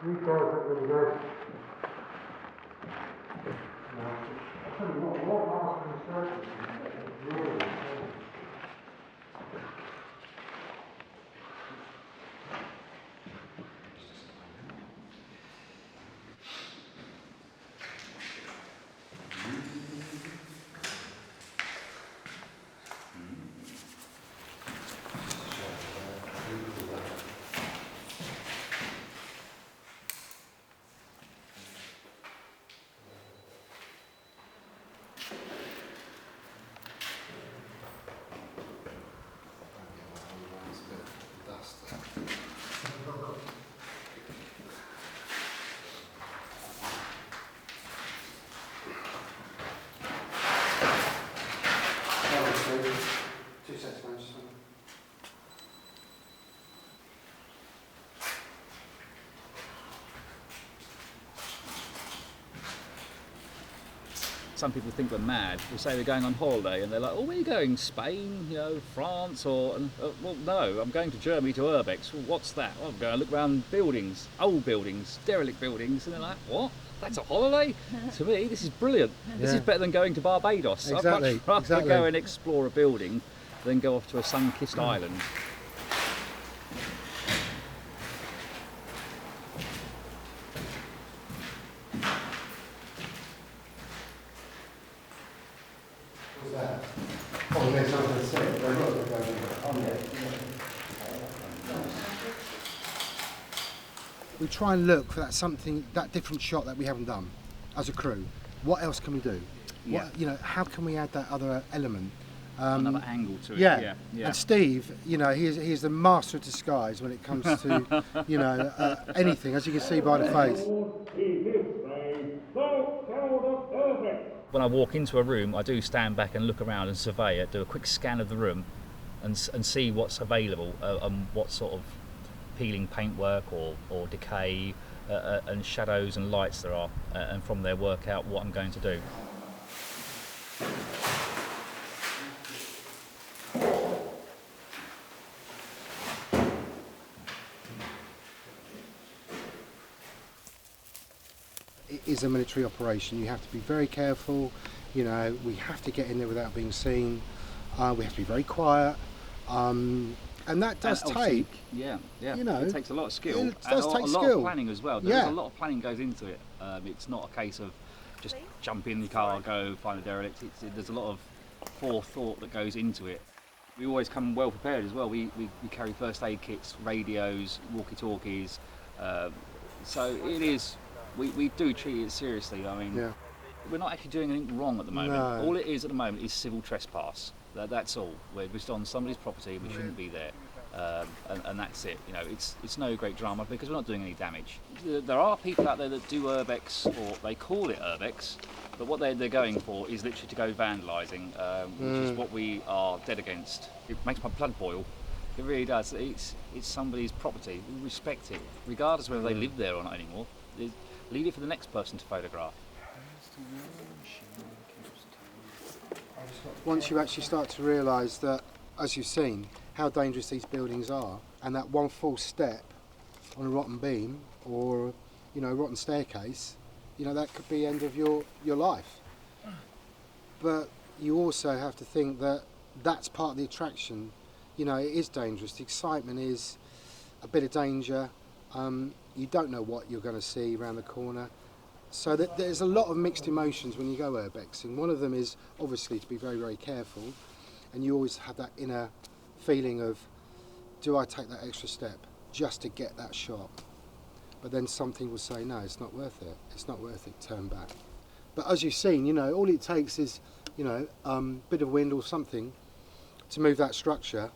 These guys are really good. I tell you what lasting surface is really Some people think we're mad. We say we're going on holiday and they're like, oh, where are you going? Spain, you know, France, or... well, no, I'm going to Germany to Urbex. Well, what's that? Well, I'm going to look around buildings, old buildings, derelict buildings, and they're like, what? That's a holiday? To me, this is brilliant. This is better than going to Barbados. Exactly, I'd much rather go and explore a building than go off to a sun-kissed island. We try and look for that different shot that we haven't done as a crew. What else can we do? Yeah. What, you know, how can we add that other element? Another angle to it. Yeah. Yeah. And Steve, you know, he's the master of disguise when it comes to, you know, anything, as you can see by the face. When I walk into a room, I do stand back and look around and survey it, do a quick scan of the room and see what's available and what sort of peeling paintwork or decay and shadows and lights there are, and from there work out what I'm going to do. It is a military operation. You have to be very careful. You know, we have to get in there without being seen. We have to be very quiet. And that does take, yeah, you know, it takes a lot of skill. It does take a skill. lot of planning as well. There's Yeah. a lot of planning goes into it. It's not a case of just jump in the car, go find a derelict. There's a lot of forethought that goes into it. We always come well prepared as well. We carry first aid kits, radios, walkie-talkies. So it is. We do treat it seriously. I mean, yeah. we're not actually doing anything wrong at the moment. No. All it is at the moment is civil trespass. That's all. We're just on somebody's property. We shouldn't be there, and that's it. You know, it's no great drama because we're not doing any damage. There are people out there that do urbex, or they call it urbex, but what they're going for is literally to go vandalising, which is what we are dead against. It makes my blood boil. It really does. It's somebody's property. We respect it, regardless of whether they live there or not anymore. Leave it for the next person to photograph. Once you actually start to realise that, as you've seen, how dangerous these buildings are, and that one false step on a rotten beam or, you know, a rotten staircase, you know, that could be the end of your life. But you also have to think that that's part of the attraction. You know, it is dangerous. The excitement is a bit of danger. You don't know what you're going to see around the corner. So that there's a lot of mixed emotions when you go urbexing. One of them is obviously to be very, very careful, and you always have that inner feeling of, do I take that extra step just to get that shot? But then something will say, no, it's not worth it. It's not worth it, turn back. But as you've seen, you know, all it takes is, you know, bit of wind or something to move that structure,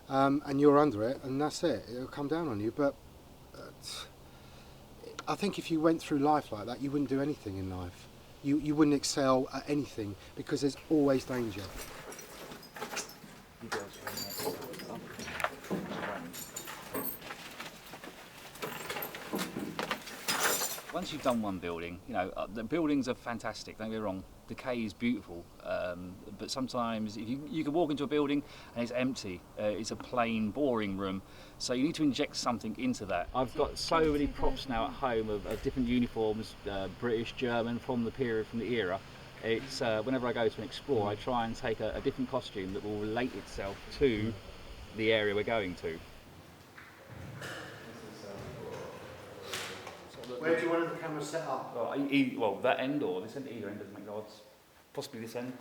and you're under it, and that's it. It'll come down on you. But I think if you went through life like that, you wouldn't do anything in life. You wouldn't excel at anything because there's always danger. Once you've done one building, the buildings are fantastic, don't get me wrong. Decay is beautiful, but sometimes if you can walk into a building and it's empty, it's a plain, boring room, so you need to inject something into that. I've got so many props now at home of different uniforms, British, German, from the era. It's whenever I go to an explore, I try and take a different costume that will relate itself to the area we're going to. Where do you want the camera set up? Well, that end or this end, either end doesn't make no odds. Possibly this end.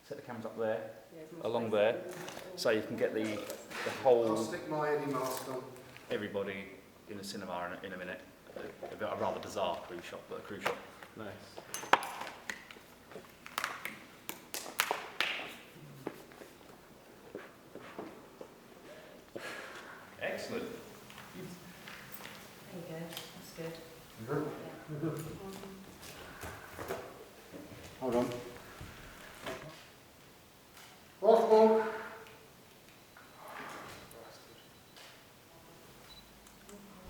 Set the cameras up there, along there, so you can get the whole. I'll stick my Eddie mask on. Everybody in the cinema in a minute. A rather bizarre cruise shot, but a cruise shot. Nice. Excellent. There you go, that's good. Hold on. Off.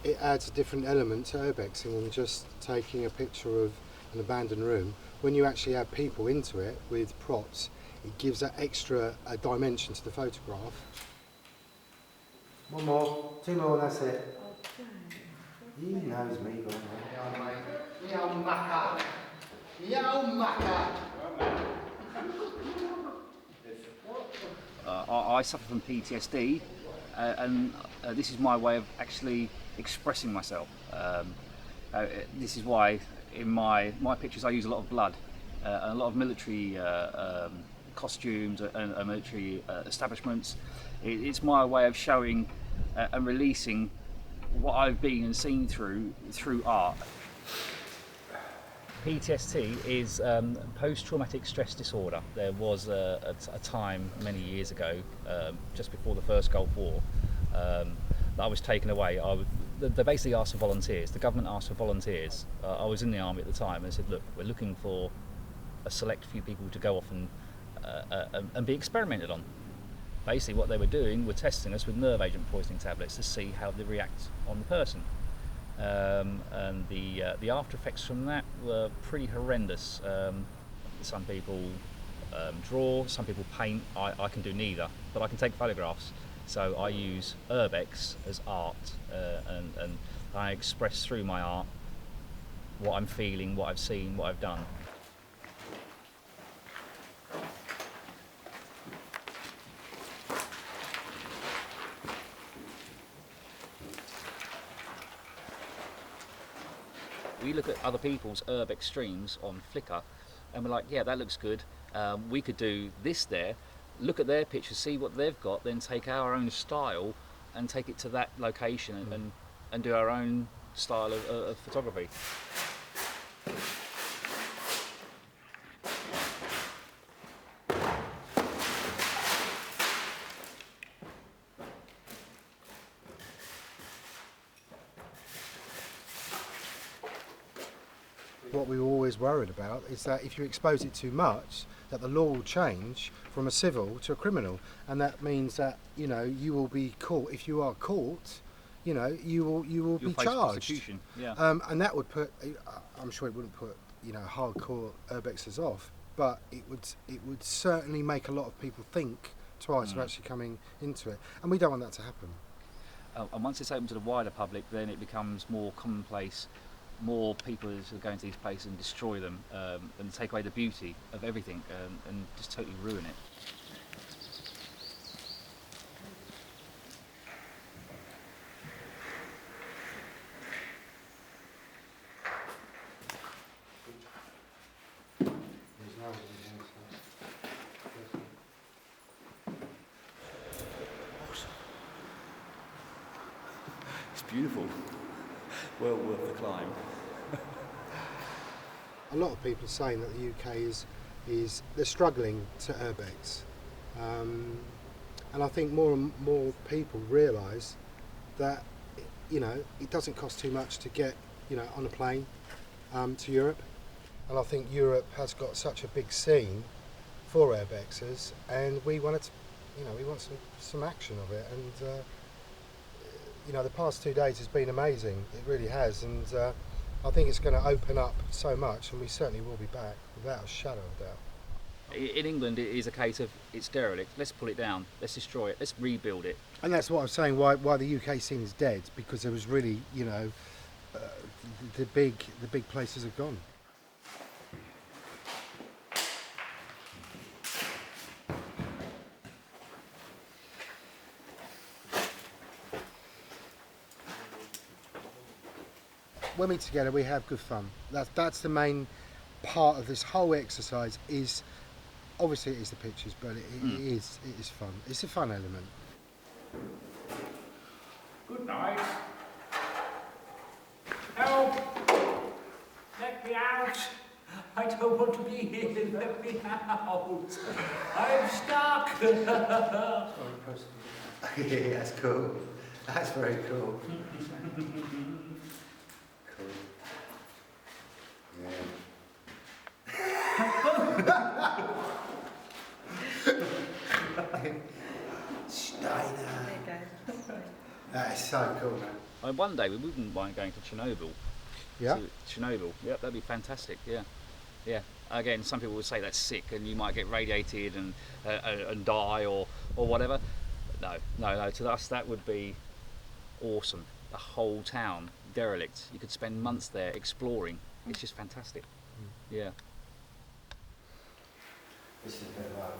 It adds a different element to urbexing than just taking a picture of an abandoned room. When you actually add people into it with props, it gives that extra dimension to the photograph. One more, 2 more, that's it. He knows me, by the way. Yo, Macca. Yo, Macca. I suffer from PTSD, and this is my way of actually expressing myself. This is why in my pictures I use a lot of blood, a lot of military costumes and military establishments. It's my way of showing and releasing what I've been and seen through art. PTSD is post-traumatic stress disorder. There was a time many years ago, just before the first Gulf War, that I was taken away. They basically asked for volunteers. The government asked for volunteers. I was in the army at the time and said, look, we're looking for a select few people to go off and be experimented on. Basically what they were doing were testing us with nerve agent poisoning tablets to see how they react on the person. And the after effects from that were pretty horrendous. Some people draw, some people paint. I can do neither, but I can take photographs. So I use urbex as art, and I express through my art what I'm feeling, what I've seen, what I've done. We look at other people's urbex streams on Flickr and we're like, yeah, that looks good. We could do this there, look at their pictures, see what they've got, then take our own style and take it to that location and do our own style of photography. What we were always worried about is that if you expose it too much, that the law will change from a civil to a criminal, and that means that you will be caught. If you are caught, you will be face charged. Prosecution. Yeah. And that would put. I'm sure it wouldn't put hardcore urbexers off, but it would certainly make a lot of people think twice of actually coming into it, and we don't want that to happen. And once it's open to the wider public, then it becomes more commonplace. More people are going to these places and destroy them and take away the beauty of everything and just totally ruin it. It's beautiful. Well worth the climb. A lot of people are saying that the UK is they're struggling to urbex, and I think more and more people realise that it doesn't cost too much to get on a plane to Europe, and I think Europe has got such a big scene for urbexers, and we want some action of it, and the past 2 days has been amazing. It really has, and I think it's going to open up so much, and we certainly will be back without a shadow of doubt. In England, it is a case of it's derelict. Let's pull it down. Let's destroy it. Let's rebuild it. And that's what I was saying. Why the UK scene is dead, because there was really, you know, the big places are gone. When we're together, we have good fun. That's the main part of this whole exercise. Is obviously it is the pictures, but it is fun. It's a fun element. Good night. Help! Let me out! I don't want to be here. Let me out! I'm stuck! Yeah, that's cool. That's very cool. Cool. Yeah. Steiner. There you go. That is so cool, man. I mean, one day we wouldn't mind going to Chernobyl. Yeah. To Chernobyl. Yeah, that'd be fantastic. Yeah. Yeah. Again, some people would say that's sick and you might get radiated and die or whatever. No. To us, that would be awesome. The whole town derelict. You could spend months there exploring. It's just fantastic. Yeah. This is a bit like